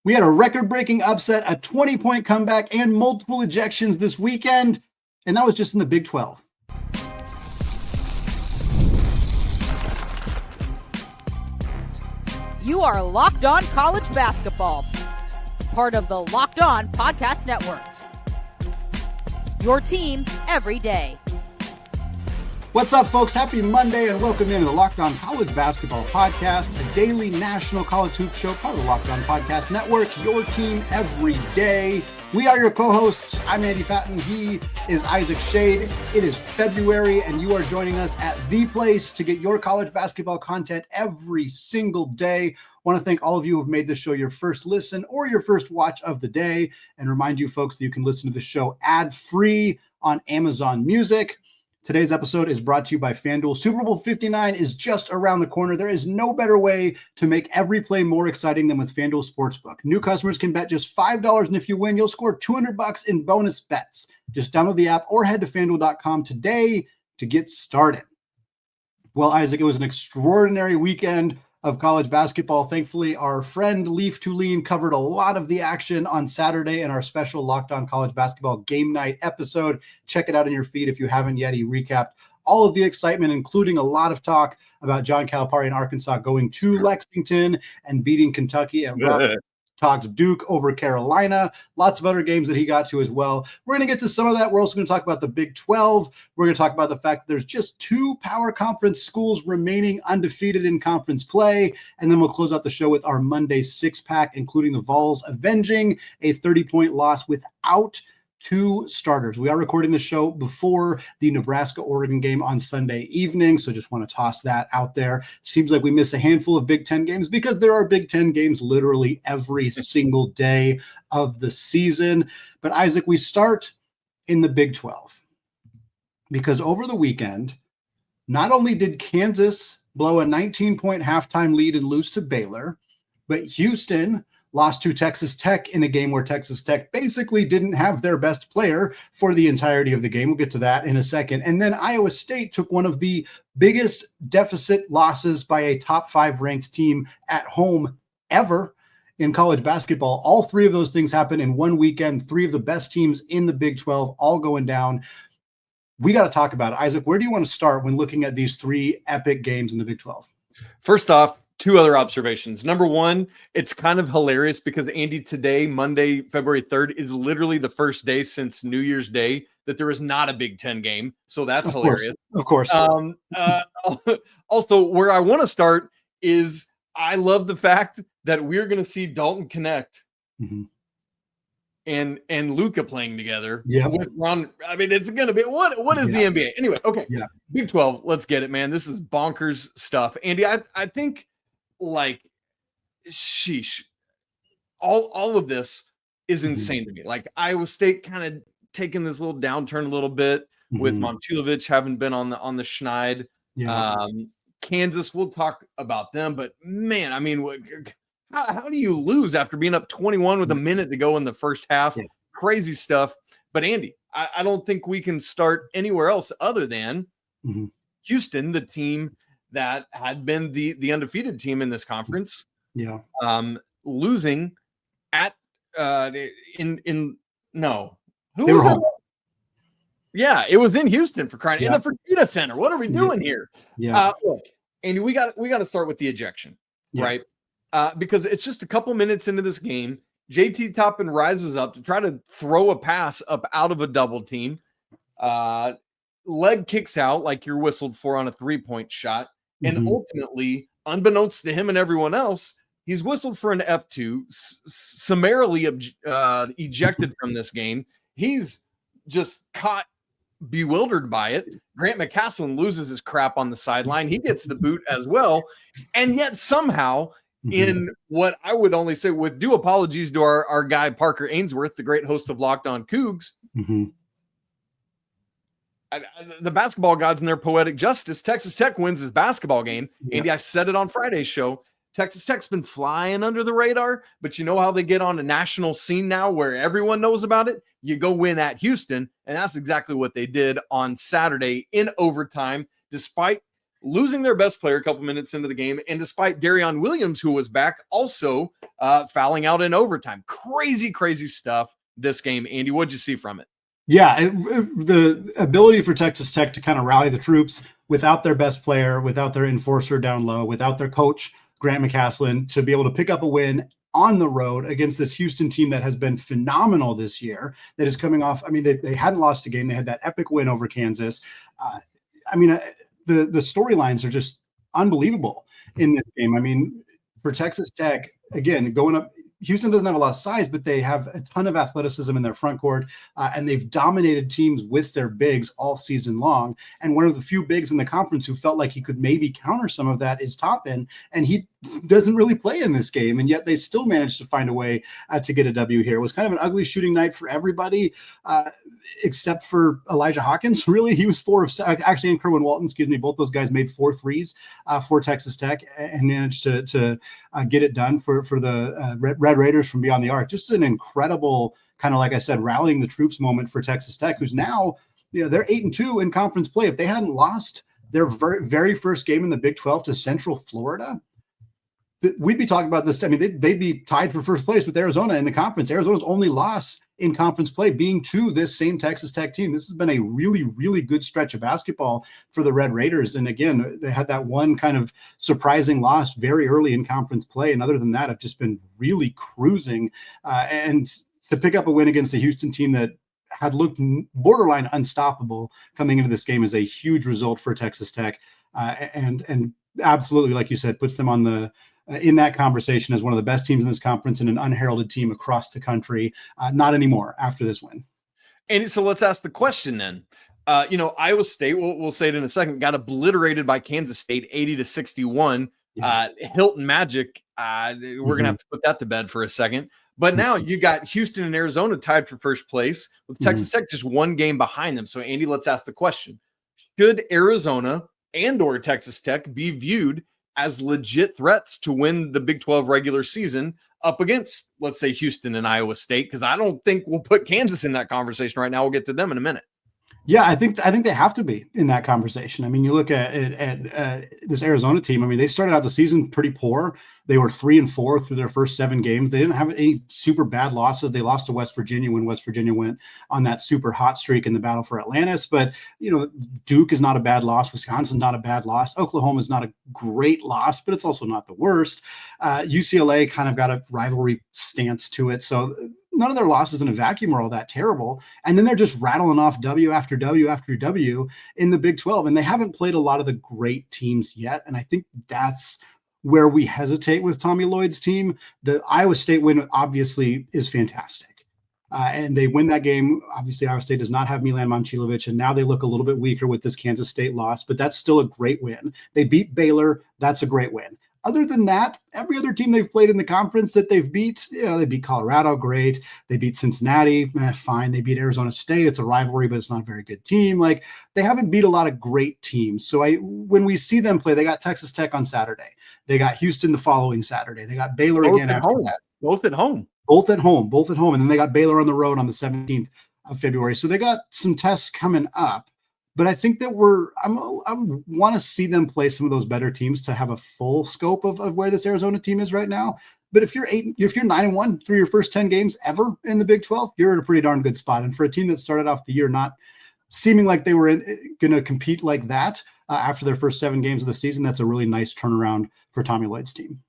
We had a record-breaking upset, a 20-point comeback, and multiple ejections this weekend, and that was just in the Big 12. You are Locked On College Basketball, part of the Locked On Podcast Network. Your team every day. What's up, folks? Happy Monday, and welcome into the Locked On College Basketball Podcast, a daily national college hoop show part of the Locked On Podcast Network, your team every day. We are your co-hosts. I'm Andy Patton. He is Isaac Schade. It is February, and you are joining us at the place to get your college basketball content every single day. I want to thank all of you who have made this show your first listen or your first watch of the day, and remind you, folks, that you can listen to the show ad-free on Amazon Music. Today's episode is brought to you by FanDuel. Super Bowl 59 is just around the corner. There is no better way to make every play more exciting than with FanDuel Sportsbook. New customers can bet just $5, and if you win, you'll score $200 in bonus bets. Just download the app or head to FanDuel.com today to get started. Well, Isaac, it was an extraordinary weekend of college basketball. Thankfully, our friend Leaf Tulane covered a lot of the action on Saturday in our special Locked On College Basketball Game Night episode. Check it out in your feed if you haven't yet. He recapped all of the excitement, including a lot of talk about John Calipari and Arkansas going to Lexington and beating Kentucky, and Rob talked Duke over Carolina. Lots of other games that he got to as well. We're going to get to some of that. We're also going to talk about the Big 12. We're going to talk about the fact that there's just 2 power conference schools remaining undefeated in conference play. And then we'll close out the show with our Monday 6-pack, including the Vols avenging a 30-point loss without 2 starters. We are recording the show before the Nebraska-Oregon game on Sunday evening, so just want to toss that out there. Seems like we miss a handful of Big Ten games because there are Big Ten games literally every single day of the season. But Isaac, we start in the Big 12 because over the weekend, not only did Kansas blow a 19-point halftime lead and lose to Baylor, but Houston lost to Texas Tech in a game where Texas Tech basically didn't have their best player for the entirety of the game. We'll get to that in a second. And then Iowa State took one of the biggest deficit losses by a top 5 ranked team at home ever in college basketball. All 3 of those things happened in one weekend. 3 of the best teams in the Big 12 all going down. We got to talk about it. Isaac, where do you want to start when looking at these 3 epic games in the Big 12? First off, 2 other observations. Number one, it's kind of hilarious because Andy, today, Monday, February 3rd, is literally the first day since New Year's Day that there is not a Big Ten game. So that's hilarious. Of course. Also, where I want to start is I love the fact that we're going to see Dalton Connect and Luka playing together. Yeah. With Ron. I mean, it's going to be what is the NBA? Anyway, okay. Yeah. Big 12, let's get it, man. This is bonkers stuff. Andy, I think, like, sheesh, all of this is insane to me. Like, Iowa State kind of taking this little downturn a little bit with Momcilovic having been on the Schneid. Yeah. Kansas, we'll talk about them, but man, I mean, how do you lose after being up 21 with a minute to go in the first half? Yeah. Crazy stuff. But Andy, I don't think we can start anywhere else other than Houston, the team that had been the undefeated team in this conference. Yeah. Losing at who They was were it? home. Yeah, it was in Houston, for crying in Yeah. the Fertitta Center. What are we doing here? Yeah. Look, Andy, we got to start with the ejection, right? Because it's just a couple minutes into this game. JT Toppin rises up to try to throw a pass up out of a double team. Leg kicks out like you're whistled for on a 3-point shot. And ultimately, unbeknownst to him and everyone else, he's whistled for an F2, summarily ejected from this game. He's just caught bewildered by it. Grant McCasland loses his crap on the sideline. He gets the boot as well. And yet somehow, in what I would only say, with due apologies to our guy Parker Ainsworth, the great host of Locked On Cougs, the basketball gods in their poetic justice, Texas Tech wins this basketball game. Andy, I said it on Friday's show. Texas Tech's been flying under the radar, but you know how they get on a national scene now where everyone knows about it? You go win at Houston, and that's exactly what they did on Saturday in overtime, despite losing their best player a couple minutes into the game, and despite Darion Williams, who was back, also fouling out in overtime. Crazy stuff this game. Andy, what'd you see from it? Yeah, the ability for Texas Tech to kind of rally the troops without their best player, without their enforcer down low, without their coach, Grant McCaslin, to be able to pick up a win on the road against this Houston team that has been phenomenal this year, that is coming off. I mean, they hadn't lost a game. They had that epic win over Kansas. The storylines are just unbelievable in this game. I mean, for Texas Tech, again, going up, Houston doesn't have a lot of size, but they have a ton of athleticism in their front court, and they've dominated teams with their bigs all season long. And one of the few bigs in the conference who felt like he could maybe counter some of that is Toppin, and he doesn't really play in this game, and yet they still managed to find a way to get a W here. It was kind of an ugly shooting night for everybody, except for Elijah Hawkins. Really, he was 4 of 7, actually, and Kerwin Walton, excuse me. Both those guys made 4 threes for Texas Tech and managed to get it done for the Red Raiders from beyond the arc. Just an incredible kind of, like I said, rallying the troops moment for Texas Tech, who's now, they're 8-2 in conference play. If they hadn't lost their very first game in the Big 12 to Central Florida, we'd be talking about this. I mean, they'd be tied for first place with Arizona in the conference. Arizona's only loss in conference play being to this same Texas Tech team. This has been a really good stretch of basketball for the Red Raiders. And again, they had that one kind of surprising loss very early in conference play. And other than that, have just been really cruising. And to pick up a win against a Houston team that had looked borderline unstoppable coming into this game is a huge result for Texas Tech. And absolutely, like you said, puts them on the in that conversation as one of the best teams in this conference and an unheralded team across the country. Not anymore after this win. And so let's ask the question then. Iowa State, we'll say it in a second, got obliterated by Kansas State 80-61. Yeah. Hilton Magic, we're going to have to put that to bed for a second. But now you got Houston and Arizona tied for first place with Texas Tech just one game behind them. So, Andy, let's ask the question. Should Arizona and or Texas Tech be viewed as legit threats to win the Big 12 regular season up against, let's say, Houston and Iowa State? Because I don't think we'll put Kansas in that conversation right now. We'll get to them in a minute. Yeah, I think they have to be in that conversation. I mean, you look at this Arizona team. I mean, they started out the season pretty poor. They were 3-4 through their first 7 games. They didn't have any super bad losses. They lost to West Virginia when West Virginia went on that super hot streak in the battle for Atlantis. But, Duke is not a bad loss. Wisconsin's not a bad loss. Oklahoma is not a great loss, but it's also not the worst. UCLA kind of got a rivalry stance to it. So none of their losses in a vacuum are all that terrible. And then they're just rattling off W after W after W in the Big 12. And they haven't played a lot of the great teams yet. And I think that's where we hesitate with Tommy Lloyd's team. The Iowa State win obviously is fantastic. And they win that game. Obviously, Iowa State does not have Milan Momcilovic, and now they look a little bit weaker with this Kansas State loss, but that's still a great win. They beat Baylor. That's a great win. Other than that, every other team they've played in the conference that they've beat, they beat Colorado, great. They beat Cincinnati, fine. They beat Arizona State. It's a rivalry, but it's not a very good team. Like, they haven't beat a lot of great teams. So when we see them play, they got Texas Tech on Saturday. They got Houston the following Saturday. They got Baylor again after that. Both at home. And then they got Baylor on the road on the 17th of February. So they got some tests coming up. But I think that I want to see them play some of those better teams to have a full scope of where this Arizona team is right now. But if you're 9-1 through your first 10 games ever in the Big 12, you're in a pretty darn good spot. And for a team that started off the year not seeming like they were going to compete like that after their first 7 games of the season, that's a really nice turnaround for Tommy Lloyd's team.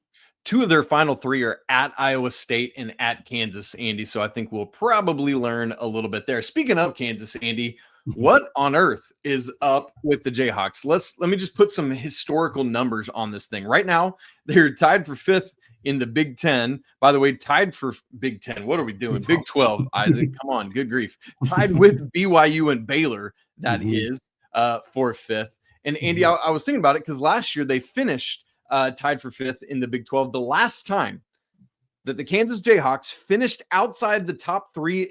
2 of their final 3 are at Iowa State and at Kansas, Andy. So I think we'll probably learn a little bit there. Speaking of Kansas, Andy, what on earth is up with the Jayhawks? Let me just put some historical numbers on this thing. Right now, they're tied for 5th in the Big 10. By the way, tied for Big 10. What are we doing? Big 12, Isaac. Come on, good grief. Tied with BYU and Baylor, that is, for 5th. And Andy, I was thinking about it because last year they finished tied for 5th in the Big 12. The last time that the Kansas Jayhawks finished outside the top 3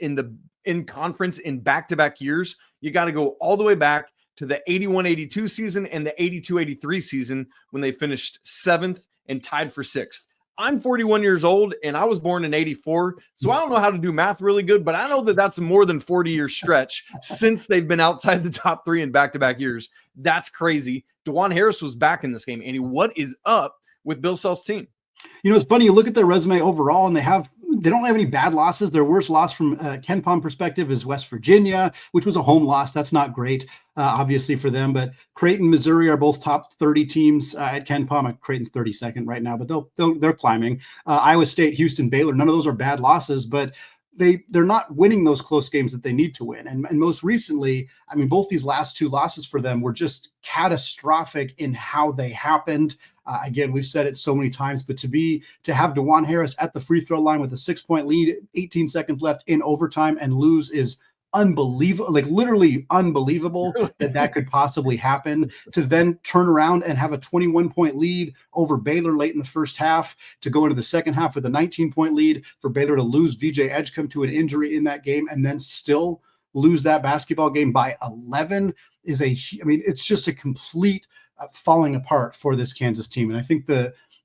in conference in back-to-back years, you got to go all the way back to the 81-82 season and the 82-83 season when they finished 7th and tied for 6th. I'm 41 years old and I was born in 84. So I don't know how to do math really good, but I know that that's a more than 40-year stretch since they've been outside the top 3 in back-to-back years. That's crazy. DeJuan Harris was back in this game. Andy, what is up with Bill Self's team? It's funny. You look at their resume overall, and they don't have any bad losses. Their worst loss from Ken Pom perspective is West Virginia, which was a home loss. That's not great, obviously, for them. But Creighton, Missouri are both top 30 teams at Ken Pom. Creighton's 32nd right now, but they're climbing. Iowa State, Houston, Baylor, none of those are bad losses, but they're not winning those close games that they need to win. And most recently, I mean, both these last 2 losses for them were just catastrophic in how they happened. Again, we've said it so many times, but to have DeJuan Harris at the free throw line with a 6-point lead, 18 seconds left in overtime and lose is unbelievable, like literally unbelievable that could possibly happen. To then turn around and have a 21-point lead over Baylor late in the first half, to go into the second half with a 19-point lead, for Baylor to lose VJ Edgecombe to an injury in that game and then still lose that basketball game by 11 it's just a complete falling apart for this Kansas team. And I think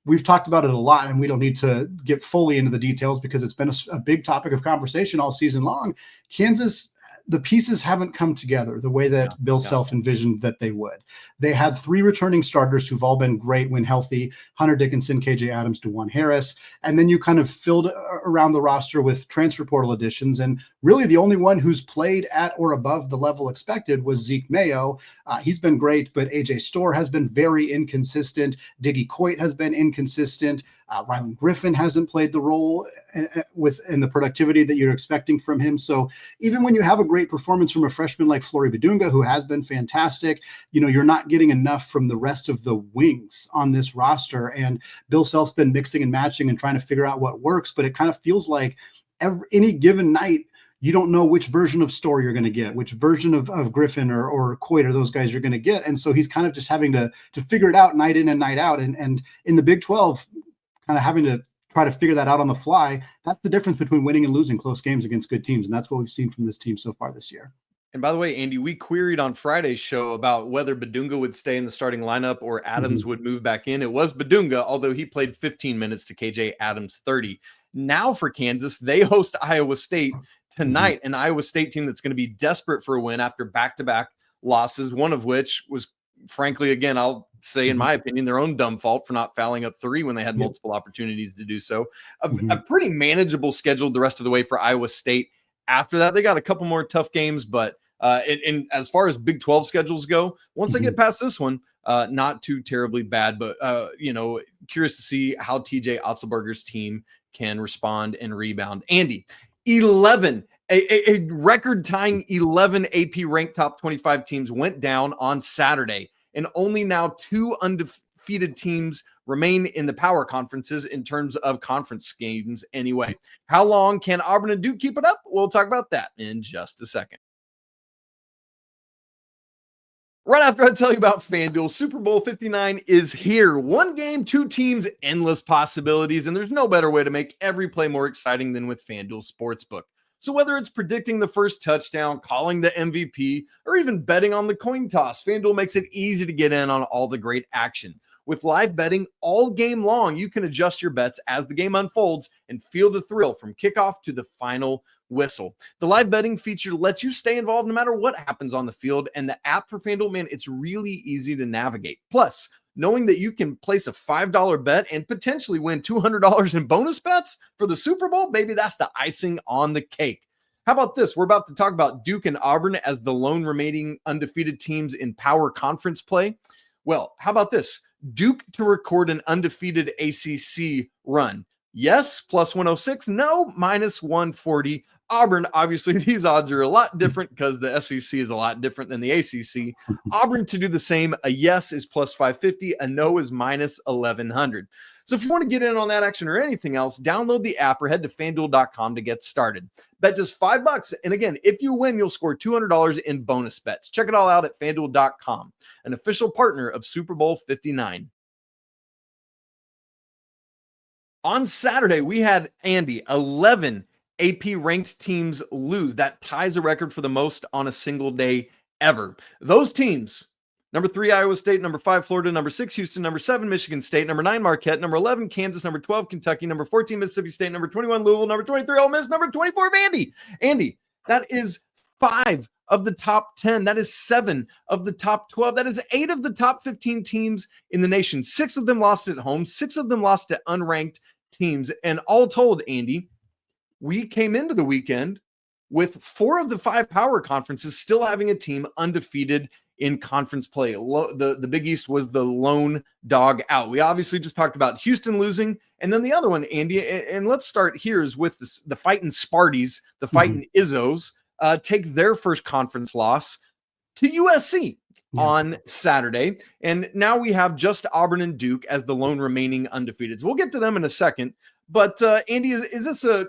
we've talked about it a lot, and we don't need to get fully into the details because it's been a big topic of conversation all season long. Kansas, the pieces haven't come together the way that Bill Self envisioned that they would. They had 3 returning starters who've all been great when healthy: Hunter Dickinson, KJ Adams, DeJuan Harris. And then you kind of filled around the roster with transfer portal additions. And really the only one who's played at or above the level expected was Zeke Mayo. He's been great, but AJ Storr has been very inconsistent. Diggy Coit has been inconsistent. Rylan Griffin hasn't played the role in the productivity that you're expecting from him. So even when you have a great performance from a freshman like Flory Badunga, who has been fantastic, you're not getting enough from the rest of the wings on this roster. And Bill Self's been mixing and matching and trying to figure out what works, but it kind of feels like any given night, you don't know which version of Storr you're going to get, which version of Griffin or Coit or those guys you're going to get. And so he's kind of just having to figure it out night in and night out. And in the Big 12, kind of having to try to figure that out on the fly. That's the difference between winning and losing close games against good teams. And that's what we've seen from this team so far this year. And by the way, Andy, we queried on Friday's show about whether Badunga would stay in the starting lineup or Adams would move back in. It was Badunga, although he played 15 minutes to KJ Adams 30. Now for Kansas, they host Iowa State tonight, an Iowa State team that's going to be desperate for a win after back-to-back losses, one of which was, frankly, again, I'll say, in my opinion, their own dumb fault for not fouling up 3 when they had multiple opportunities to do so. A pretty manageable schedule the rest of the way for Iowa State. After that, they got a couple more tough games, but in as far as Big 12 schedules go, once they get past this one, not too terribly bad, but curious to see how TJ Otzelberger's team can respond and rebound. Andy, 11, a record-tying 11 AP ranked top 25 teams went down on Saturday, and only now 2 undefeated teams remain in the power conferences in terms of conference games anyway. How long can Auburn and Duke keep it up? We'll talk about that in just a second. Right after I tell you about FanDuel, Super Bowl 59 is here. 1 game, 2 teams, endless possibilities, and there's no better way to make every play more exciting than with FanDuel Sportsbook. So whether it's predicting the first touchdown, calling the MVP, or even betting on the coin toss, FanDuel makes it easy to get in on all the great action. With live betting all game long, you can adjust your bets as the game unfolds and feel the thrill from kickoff to the final whistle. The live betting feature lets you stay involved no matter what happens on the field, and the app for FanDuel, man, it's really easy to navigate. Plus, knowing that you can place a $5 bet and potentially win $200 in bonus bets for the Super Bowl, baby, that's the icing on the cake. How about this? We're about to talk about Duke and Auburn as the lone remaining undefeated teams in power conference play. Well, how about this? Duke to record an undefeated ACC run. Yes, plus 106. No, minus 140. Auburn, obviously, these odds are a lot different because the SEC is a lot different than the ACC. Auburn to do the same. A yes is plus 550. A no is minus 1100. So if you want to get in on that action or anything else, download the app or head to FanDuel.com to get started. Bet just $5. And again, if you win, you'll score $200 in bonus bets. Check it all out at FanDuel.com, an official partner of Super Bowl 59. On Saturday, we had, Andy, 11 AP ranked teams lose. That ties a record for the most on a single day ever. Those teams, Number 3, Iowa State. Number 5, Florida. Number 6, Houston. Number 7, Michigan State. Number 9, Marquette. Number 11, Kansas. Number 12, Kentucky. Number 14, Mississippi State. Number 21, Louisville. Number 23, Ole Miss. Number 24, Vandy. Andy, that is 5 of the top 10. That is 7 of the top 12. That is 8 of the top 15 teams in the nation. 6 of them lost at home. 6 of them lost to unranked teams. And all told, Andy, we came into the weekend with 4 of the 5 power conferences still having a team undefeated in conference play. The Big East was the lone dog out. We obviously just talked about Houston losing, and then the other one, Andy, and let's start here is with the fighting Sparties, the fighting Izzos, take their first conference loss to USC on Saturday. And now we have just Auburn and Duke as the lone remaining undefeated. So we'll get to them in a second. But Andy, is this a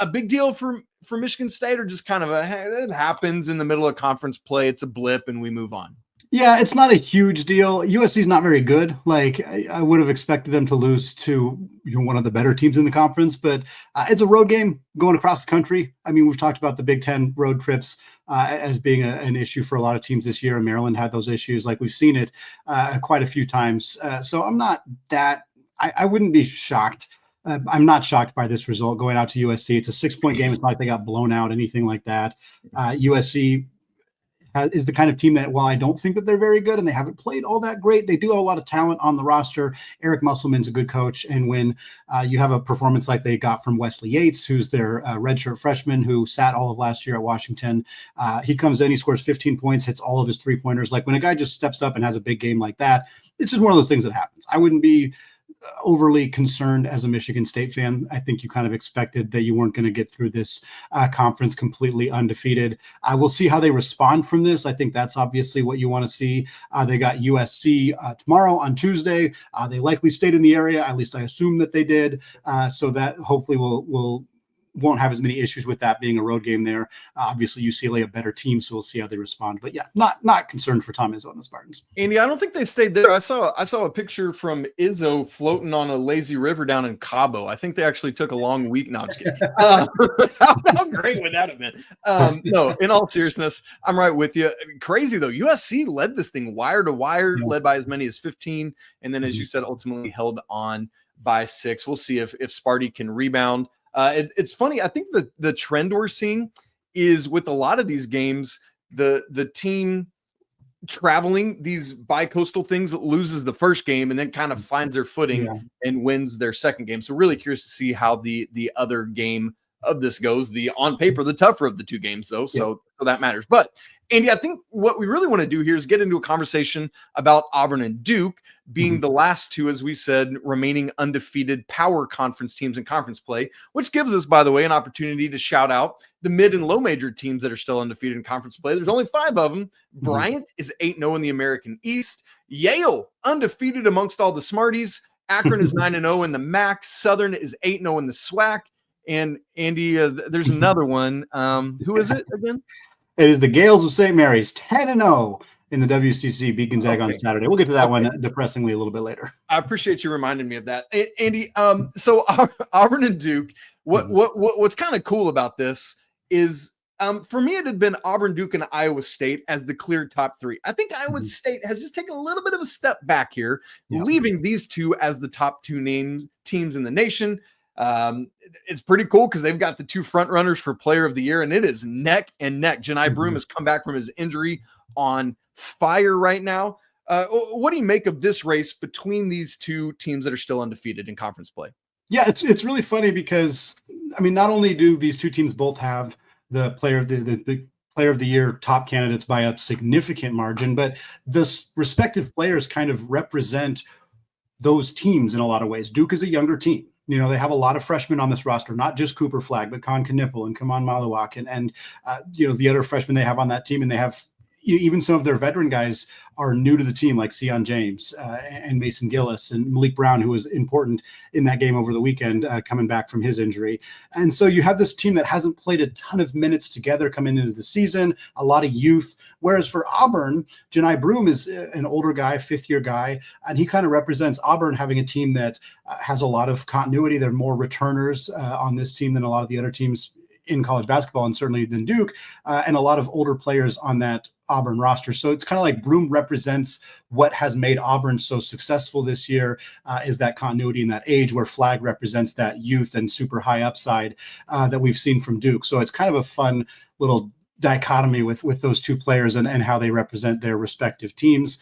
big deal for Michigan State, or just kind of it happens in the middle of conference play? It's a blip and we move on. Yeah, it's not a huge deal. USC is not very good. Like I would have expected them to lose to one of the better teams in the conference, but it's a road game going across the country. I mean, we've talked about the Big Ten road trips as being an issue for a lot of teams this year. And Maryland had those issues. Like we've seen it quite a few times. So I'm not that. I wouldn't be shocked. I'm not shocked by this result going out to USC. It's a 6-point game. It's not like they got blown out, anything like that. USC is the kind of team that, while I don't think that they're very good and they haven't played all that great, they do have a lot of talent on the roster. Eric Musselman's a good coach. And when you have a performance like they got from Wesley Yates, who's their redshirt freshman who sat all of last year at Washington, he comes in, he scores 15 points, hits all of his 3-pointers. Like when a guy just steps up and has a big game like that, it's just one of those things that happens. I wouldn't be overly concerned as a Michigan State fan. I think you kind of expected that you weren't going to get through this conference completely undefeated. I will see how they respond from this. I think that's obviously what you want to see. They got USC tomorrow on Tuesday. They likely stayed in the area. At least I assume that they did. So that hopefully won't have as many issues with that being a road game there. Obviously, UCLA a better team, so we'll see how they respond. But yeah, not concerned for Tom Izzo and the Spartans. Andy, I don't think they stayed there. I saw a picture from Izzo floating on a lazy river down in Cabo. I think they actually took a long week. No, I'm just kidding. How great would that have been? No, in all seriousness, I'm right with you. Crazy though. USC led this thing wire to wire, led by as many as 15, and then as you said, ultimately held on by 6. We'll see if Sparty can rebound. It's funny. I think the trend we're seeing is with a lot of these games, the team traveling these bi-coastal things loses the first game and then kind of finds their footing and wins their second game. So really curious to see how the other game of this goes. On paper, the tougher of the 2 games though. So that matters. But Andy, I think what we really want to do here is get into a conversation about Auburn and Duke being the last 2, as we said, remaining undefeated power conference teams in conference play, which gives us, by the way, an opportunity to shout out the mid and low major teams that are still undefeated in conference play. There's only 5 of them. Bryant is 8-0 in the American East. Yale, undefeated amongst all the Smarties. Akron is 9-0 in the MAC. Southern is 8-0 in the SWAC. And Andy, there's another one. Who is it again? It is the Gales of St. Mary's, 10-0 in the WCC, beat Gonzaga on Saturday. We'll get to that one depressingly a little bit later. I appreciate you reminding me of that, Andy. So Auburn and Duke. What's kind of cool about this is, for me, it had been Auburn, Duke, and Iowa State as the clear top 3. I think Iowa State has just taken a little bit of a step back here, leaving these 2 as the top 2 teams in the nation. It's pretty cool because they've got the 2 front runners for player of the year, and it is neck and neck. Johni Broome has come back from his injury on fire right now. What do you make of this race between these 2 teams that are still undefeated in conference play? Yeah, it's really funny because, I mean, not only do these 2 teams both have the player of the year top candidates by a significant margin, but the respective players kind of represent those teams in a lot of ways. Duke is a younger team. They have a lot of freshmen on this roster, not just Cooper Flagg, but Con Knipple and Kaman Malawak and the other freshmen they have on that team. And they have even some of their veteran guys are new to the team, like Sion James and Mason Gillis and Malik Brown, who was important in that game over the weekend, coming back from his injury. And so you have this team that hasn't played a ton of minutes together coming into the season, a lot of youth. Whereas for Auburn, Johni Broome is an older guy, 5th-year guy, and he kind of represents Auburn having a team that has a lot of continuity. There are more returners on this team than a lot of the other teams in college basketball, and certainly than Duke, and a lot of older players on that Auburn roster. So it's kind of like Broome represents what has made Auburn so successful this year, is that continuity and that age, where Flagg represents that youth and super high upside that we've seen from Duke. So it's kind of a fun little dichotomy with those two players and how they represent their respective teams.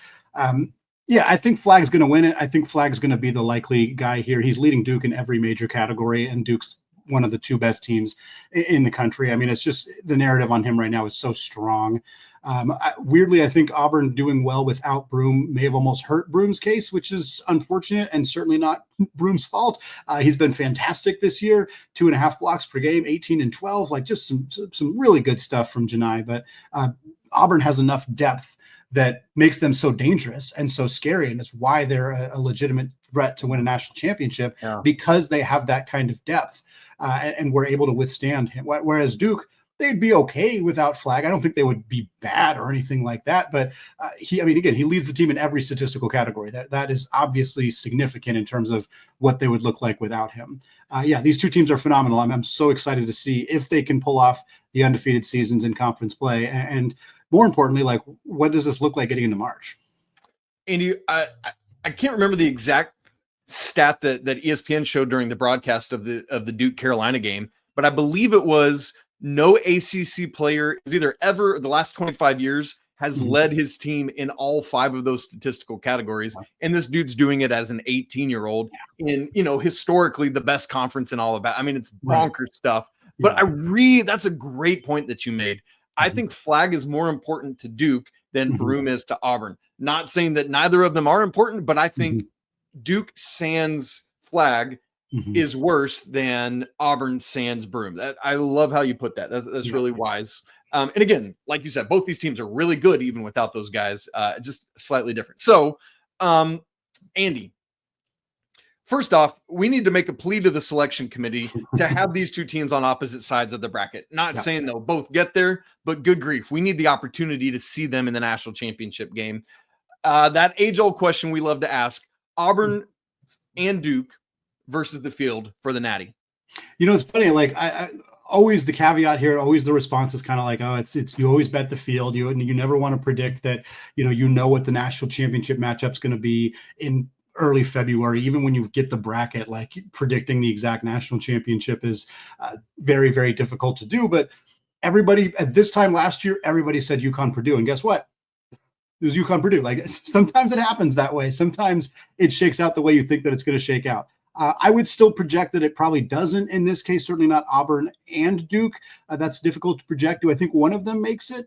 Yeah, I think Flagg's going to win it. I think Flagg's going to be the likely guy here. He's leading Duke in every major category, and Duke's one of the two best teams in the country. I mean, it's just the narrative on him right now is so strong. Weirdly, I think Auburn doing well without Broome may have almost hurt Broome's case, which is unfortunate and certainly not Broome's fault. He's been fantastic this year, 2.5 blocks per game, 18 and 12, like just some really good stuff from Johni. But Auburn has enough depth that makes them so dangerous and so scary. And it's why they're a legitimate threat to win a national championship, because they have that kind of depth and we're able to withstand him. Whereas Duke, they'd be okay without Flagg. I don't think they would be bad or anything like that. But he leads the team in every statistical category. That is obviously significant in terms of what they would look like without him. These two teams are phenomenal. I'm so excited to see if they can pull off the undefeated seasons in conference play. And more importantly, like, what does this look like getting into March? Andy, I can't remember the exact stat that ESPN showed during the broadcast of the Duke Carolina game, but I believe it was no ACC player is either ever the last 25 years has led his team in all 5 of those statistical categories. And this dude's doing it as an 18-year-old in, historically the best conference in all of that. I mean, it's bonkers stuff, but that's a great point that you made. I think Flagg is more important to Duke than Broome is to Auburn. Not saying that neither of them are important, but I think Duke sans Flagg is worse than Auburn sans Broome. I love how you put that. That's really wise. And again, like you said, both these teams are really good even without those guys, just slightly different. So, Andy, first off, we need to make a plea to the selection committee to have these two teams on opposite sides of the bracket. Not saying they'll both get there, but good grief, we need the opportunity to see them in the national championship game. That age-old question we love to ask: Auburn and Duke versus the field for the Natty. It's funny. Like I always the caveat here, always the response is kind of like, oh, it's you always bet the field. You never want to predict that. You know what the national championship matchup's going to be in early February. Even when you get the bracket, like predicting the exact national championship is very, very difficult to do. But everybody at this time last year, everybody said UConn Purdue, and guess what? It was UConn Purdue. Like, sometimes it happens that way. Sometimes it shakes out the way you think that it's going to shake out. I would still project that it probably doesn't in this case, certainly not Auburn and Duke. That's difficult to project. Do I think one of them makes it?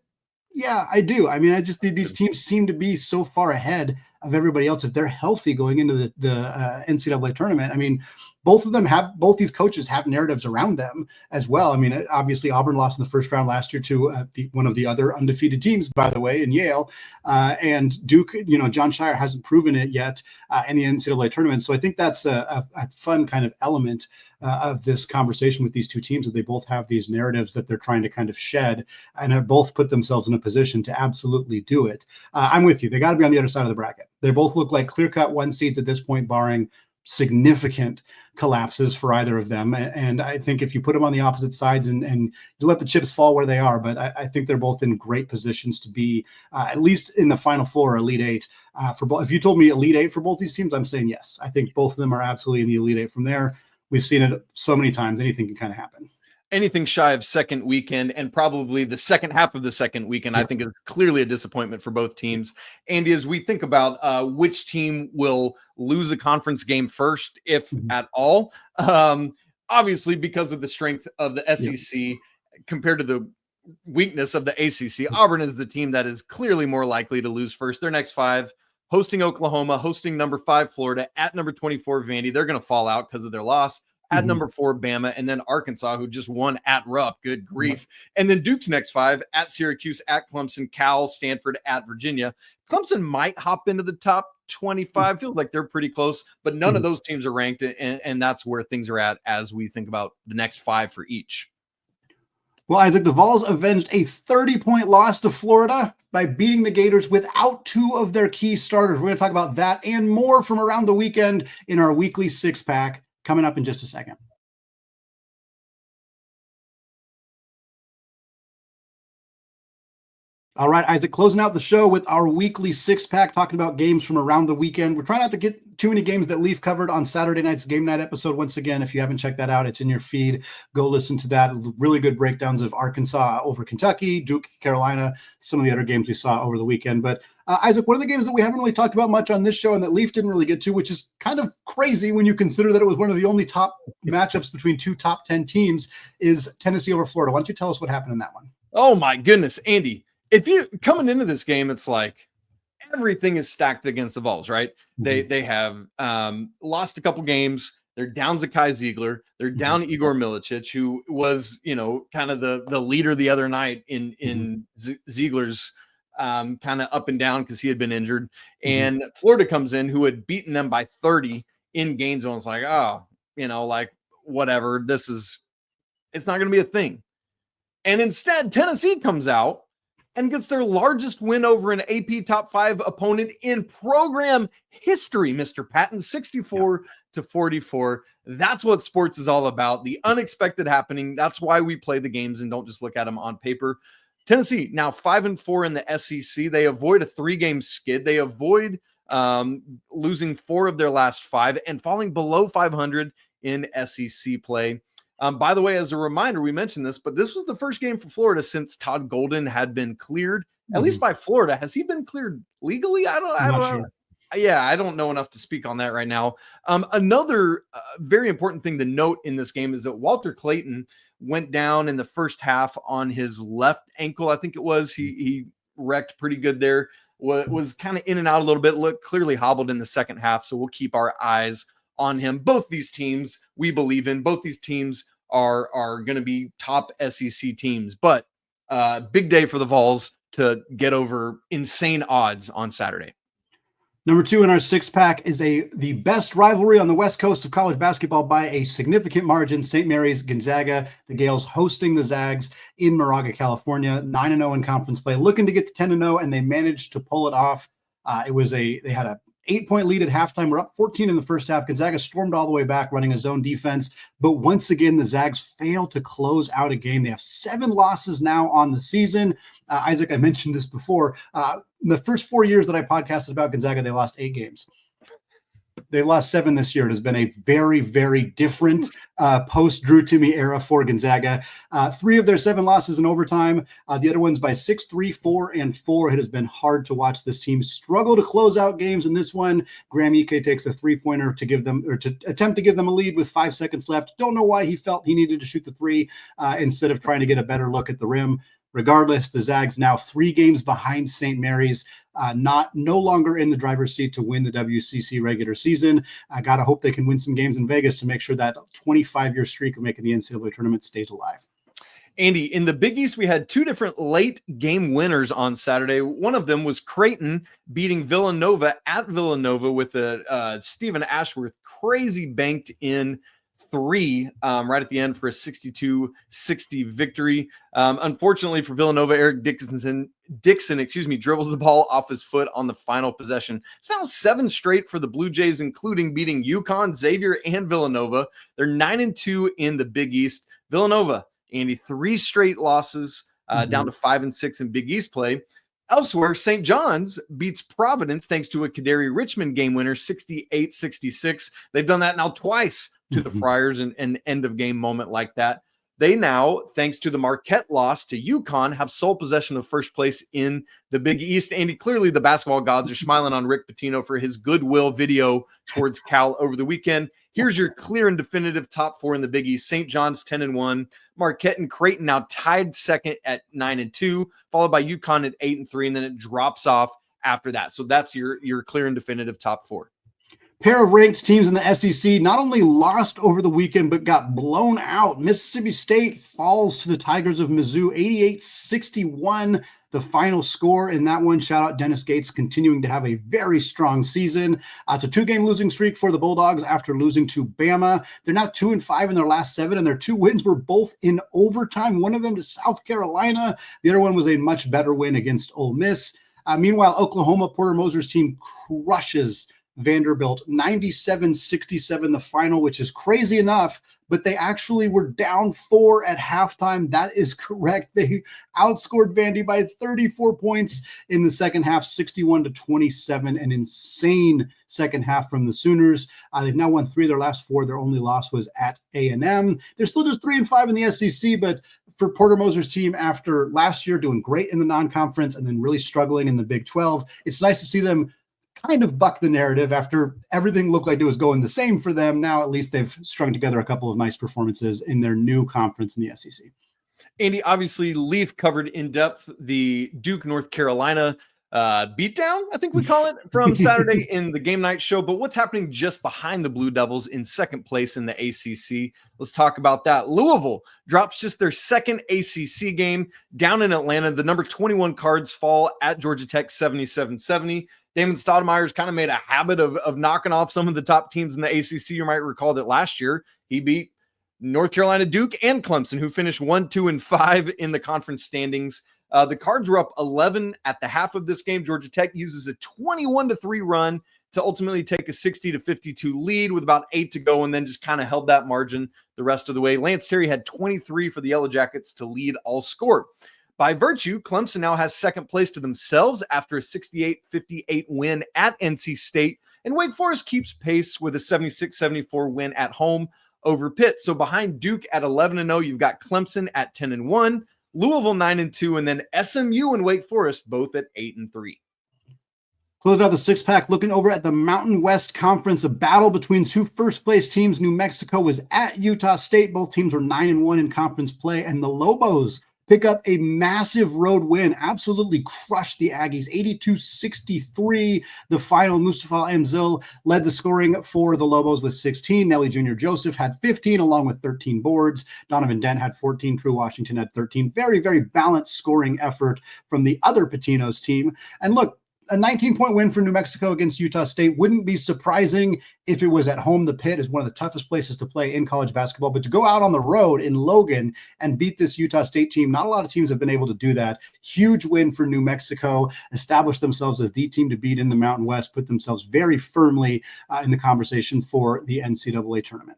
Yeah, I do. I mean, these teams seem to be so far ahead of everybody else. If they're healthy going into the NCAA tournament, I mean, both these coaches have narratives around them as well. I mean, obviously Auburn lost in the first round last year to one of the other undefeated teams, by the way, in Yale, and Duke. John Shire hasn't proven it yet in the NCAA tournament. So I think that's a fun kind of element of this conversation with these two teams, that they both have these narratives that they're trying to kind of shed, and have both put themselves in a position to absolutely do it. I'm with you. They got to be on the other side of the bracket. They both look like clear-cut 1 seeds at this point, barring significant collapses for either of them. And I think if you put them on the opposite sides and you let the chips fall where they are, but I think they're both in great positions to be at least in the Final Four or Elite Eight for both. If you told me Elite Eight for both these teams, I'm saying yes. I think both of them are absolutely in the Elite Eight. From there, we've seen it so many times. Anything can kind of happen. Anything shy of second weekend, and probably the second half of the second weekend, I think is clearly a disappointment for both teams. Andy, as we think about which team will lose a conference game first, if at all, obviously because of the strength of the SEC compared to the weakness of the ACC, Auburn is the team that is clearly more likely to lose first. Their next 5, hosting Oklahoma, hosting number 5 Florida, at number 24 Vandy. They're going to fall out because of their loss. At number 4, Bama, and then Arkansas, who just won at Rupp. Good grief. And then Duke's next 5, at Syracuse, at Clemson, Cal, Stanford, at Virginia. Clemson might hop into the top 25. Feels like they're pretty close, but none of those teams are ranked, and that's where things are at as we think about the next 5 for each. Well, Isaac, the Vols avenged a 30-point loss to Florida by beating the Gators without 2 of their key starters. We're going to talk about that and more from around the weekend in our weekly 6-pack. Coming up in just a second. All right, Isaac, closing out the show with our weekly six-pack, talking about games from around the weekend. We're trying not to get too many games that Leaf covered on Saturday night's game night episode. Once again, if you haven't checked that out, it's in your feed. Go listen to that. Really good breakdowns of Arkansas over Kentucky, Duke, Carolina, some of the other games we saw over the weekend. But Isaac, one of the games that we haven't really talked about much on this show and that Leaf didn't really get to, which is kind of crazy when you consider that it was one of the only top matchups between two top 10 teams, is Tennessee over Florida. Why don't you tell us what happened in that one? Oh, my goodness, Andy. If you coming into this game, it's like everything is stacked against the Vols, right? Mm-hmm. They have lost a couple games. They're down Zakai Ziegler. They're down Igor Milicic, who was, kind of the leader the other night in Ziegler's kind of up and down because he had been injured. And Florida comes in, who had beaten them by 30 in Gainesville. It's like, whatever. It's not going to be a thing. And instead, Tennessee comes out and gets their largest win over an AP top 5 opponent in program history, Mr. Patton, 64-44. That's what sports is all about. The unexpected happening. That's why we play the games and don't just look at them on paper. Tennessee now 5-4 in the SEC. They avoid a 3-game skid. They avoid losing 4 of their last 5 and falling below 500 in SEC play. By the way, as a reminder, we mentioned this, but this was the first game for Florida since Todd Golden had been cleared, at least by Florida. Has he been cleared legally? I don't know. Sure. Yeah, I don't know enough to speak on that right now. Another very important thing to note in this game is that Walter Clayton went down in the first half on his left ankle. I think it was. He wrecked pretty good there. Was kind of in and out a little bit. Looked clearly hobbled in the second half. So we'll keep our eyes on him. Both these teams we believe in. Both these teams are going to be top SEC teams, but big day for the Vols to get over insane odds on Saturday. Number 2 in our six-pack is the best rivalry on the West Coast of college basketball by a significant margin. St. Mary's Gonzaga, the Gales hosting the Zags in Moraga, California, 9-0 in conference play, looking to get to 10-0, and they managed to pull it off. They had a 8-point lead at halftime. We're up 14 in the first half. Gonzaga stormed all the way back, running a zone defense. But once again, the Zags failed to close out a game. They have 7 losses now on the season. Isaac, I mentioned this before. In the first 4 years that I podcasted about Gonzaga, they lost 8 games. They lost 7 this year. It has been a very, very different post-Drew Timme era for Gonzaga. 3 of their 7 losses in overtime. The other ones by 6, 3, 4, and 4. It has been hard to watch this team struggle to close out games. In this one, Graham Ike takes a 3-pointer to attempt to give them a lead with 5 seconds left. Don't know why he felt he needed to shoot the 3 instead of trying to get a better look at the rim. Regardless, the Zags now 3 games behind St. Mary's, no longer in the driver's seat to win the WCC regular season. I got to hope they can win some games in Vegas to make sure that 25-year streak of making the NCAA tournament stays alive. Andy, in the Big East, we had 2 different late game winners on Saturday. One of them was Creighton beating Villanova at Villanova with a Stephen Ashworth crazy banked in 3 right at the end for a 62-60 victory. Unfortunately for Villanova, Eric Dixon, dribbles the ball off his foot on the final possession. It's now 7 straight for the Blue Jays, including beating UConn, Xavier, and Villanova. They're 9-2 in the Big East. Villanova, Andy, 3 straight losses, down to 5-6 in Big East play. Elsewhere, St. John's beats Providence thanks to a Kaderi Richmond game winner, 68-66. They've done that now twice to the Friars in an end-of-game moment like that. They now, thanks to the Marquette loss to UConn, have sole possession of first place in the Big East. Andy, clearly the basketball gods are smiling on Rick Pitino for his goodwill video towards Cal over the weekend. Here's your clear and definitive top 4 in the Big East. St. John's 10-1. Marquette and Creighton now tied second at 9-2, followed by UConn at 8-3, and then it drops off after that. So that's your clear and definitive top 4. Pair of ranked teams in the SEC not only lost over the weekend, but got blown out. Mississippi State falls to the Tigers of Mizzou, 88-61, the final score in that one. Shout out Dennis Gates, continuing to have a very strong season. It's a 2-game losing streak for the Bulldogs after losing to Bama. They're now 2-5 in their last 7, and their 2 wins were both in overtime. One of them to South Carolina. The other one was a much better win against Ole Miss. Meanwhile, Oklahoma, Porter Moser's team crushes Vanderbilt 97-67 the final, which is crazy enough, but they actually were down 4 at halftime. That is correct. They outscored Vandy by 34 points in the second half, 61-27, an insane second half from the Sooners. They've now won 3 of their last 4. Their only loss was at A&M. They're still just 3-5 in the SEC, but for Porter Moser's team, after last year doing great in the non-conference and then really struggling in the Big 12, it's nice to see them kind of buck the narrative after everything looked like it was going the same for them. Now, at least they've strung together a couple of nice performances in their new conference in the SEC. Andy, obviously, Leaf covered in depth the Duke, North Carolina beatdown, I think we call it, from Saturday in the game night show. But what's happening just behind the Blue Devils in second place in the ACC? Let's talk about that. Louisville drops just their second ACC game down in Atlanta. The number 21 Cards fall at Georgia Tech 77-70. Damon Stoudemire's kind of made a habit of knocking off some of the top teams in the ACC. You might recall that last year he beat North Carolina, Duke, and Clemson, who finished 1, 2, and 5 in the conference standings. The Cards were up 11 at the half of this game. Georgia Tech uses a 21-3 run to ultimately take a 60-52 lead with about 8 to go, and then just kind of held that margin the rest of the way. Lance Terry had 23 for the Yellow Jackets to lead all scored. By virtue, Clemson now has second place to themselves after a 68-58 win at NC State, and Wake Forest keeps pace with a 76-74 win at home over Pitt. So behind Duke at 11-0, you've got Clemson at 10-1, Louisville 9-2, and then SMU and Wake Forest both at 8-3. Closing out the six-pack, looking over at the Mountain West Conference, a battle between 2 first-place teams. New Mexico was at Utah State. Both teams were 9-1 in conference play, and the Lobos pick up a massive road win, absolutely crushed the Aggies, 82-63. The final, Mustafa Amzil led the scoring for the Lobos with 16. Nelly Jr. Joseph had 15, along with 13 boards. Donovan Dent had 14. True Washington had 13. Very, very balanced scoring effort from the other Patinos team. And look, a 19-point win for New Mexico against Utah State wouldn't be surprising if it was at home. The Pit is one of the toughest places to play in college basketball, but to go out on the road in Logan and beat this Utah State team, not a lot of teams have been able to do that. Huge win for New Mexico, established themselves as the team to beat in the Mountain West, put themselves very firmly in the conversation for the NCAA tournament.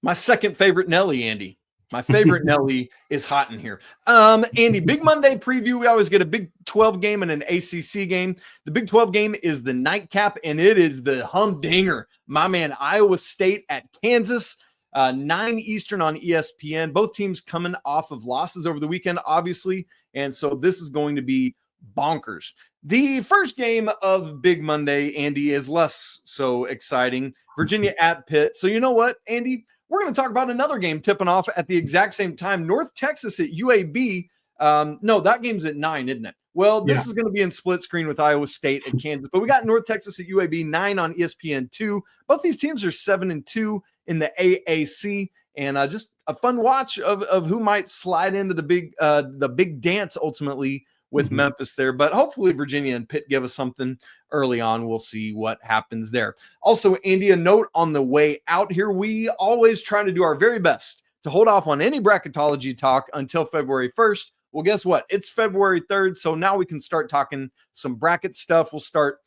My second favorite Nelly, Andy. My favorite Nelly is hot in here. Andy, Big Monday preview. We always get a Big 12 game and an ACC game. The Big 12 game is the nightcap, and it is the humdinger. My man, Iowa State at Kansas, 9 Eastern on ESPN. Both teams coming off of losses over the weekend, obviously, and so this is going to be bonkers. The first game of Big Monday, Andy, is less so exciting. Virginia at Pitt. So you know what, Andy? We're going to talk about another game tipping off at the exact same time. North Texas at UAB. No, that game's at 9, isn't it? Well, this is going to be in split screen with Iowa State and Kansas. But we got North Texas at UAB, 9 on ESPN2. Both these teams are 7-2 in the AAC. And just a fun watch of who might slide into the big dance ultimately with Memphis there. But hopefully Virginia and Pitt give us something early on. We'll see what happens there. Also, Andy, a note on the way out here. We always try to do our very best to hold off on any bracketology talk until February 1st. Well, guess what? It's February 3rd, so now we can start talking some bracket stuff. We'll start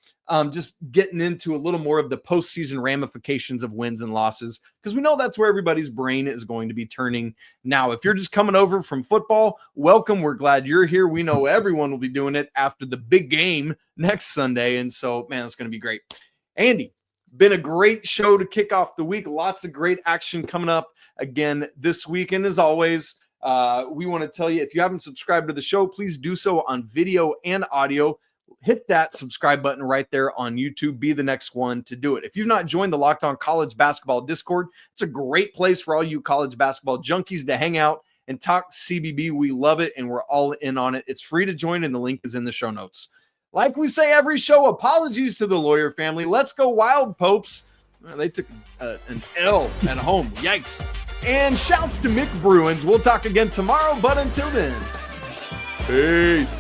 just getting into a little more of the postseason ramifications of wins and losses, because we know that's where everybody's brain is going to be turning now. If you're just coming over from football, welcome. We're glad you're here. We know everyone will be doing it after the big game next Sunday, and so, man, it's going to be great. Andy, been a great show to kick off the week. Lots of great action coming up again this week, and as always, we want to tell you, if you haven't subscribed to the show, please do so on video and audio. Hit that subscribe button right there on YouTube. Be the next one to do it. If you've not joined the Locked On College Basketball Discord, it's a great place for all you college basketball junkies to hang out and talk CBB. We love it, and we're all in on it. It's free to join, and the link is in the show notes. Like we say every show, apologies to the Lawyer family. Let's go Wild, Popes. They took an L at home. Yikes. And shouts to Mick Bruins. We'll talk again tomorrow, but until then, peace.